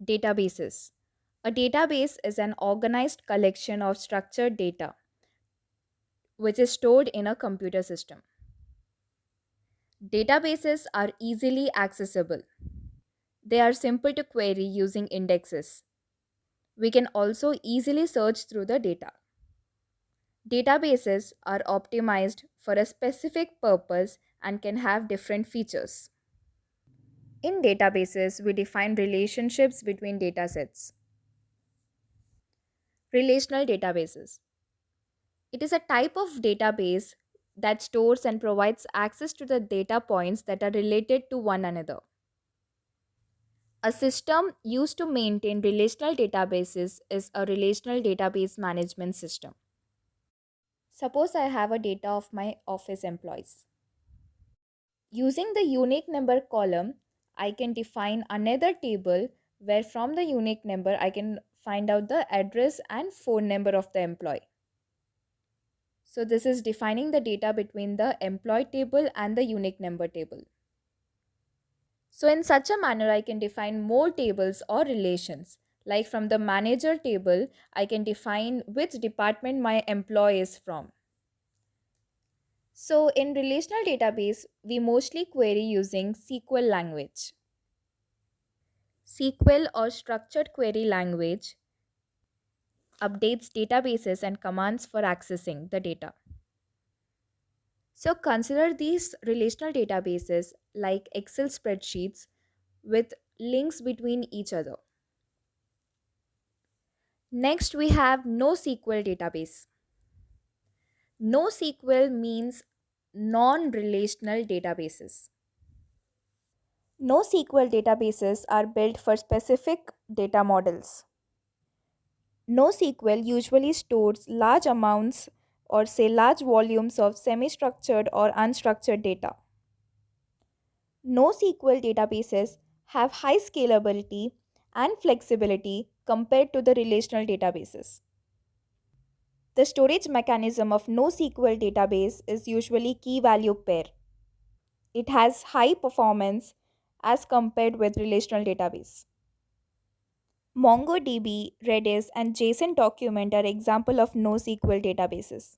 Databases. A database is an organized collection of structured data which is stored in a computer system. Databases are easily accessible. They are simple to query using indexes. We can also easily search through the data. Databases are optimized for a specific purpose and can have different features. In databases, we define relationships between datasets. Relational databases. It is a type of database that stores and provides access to the data points that are related to one another. A system used to maintain relational databases is a relational database management system. Suppose I have a data of my office employees. Using the unique number column, I can define another table where from the unique number I can find out the address and phone number of the employee. So this is defining the data between the employee table and the unique number table. So in such a manner, I can define more tables or relations. Like from the manager table, I can define which department my employee is from. So in relational database, we mostly query using SQL language. SQL or structured query language updates databases and commands for accessing the data. So consider these relational databases like Excel spreadsheets with links between each other. Next, we have NoSQL database. NoSQL means non-relational databases. NoSQL databases are built for specific data models. NoSQL usually stores large amounts or say large volumes of semi-structured or unstructured data. NoSQL databases have high scalability and flexibility compared to the relational databases. The storage mechanism of NoSQL database is usually key value pair. It has high performance as compared with relational database. MongoDB, Redis, and JSON document are example of NoSQL databases.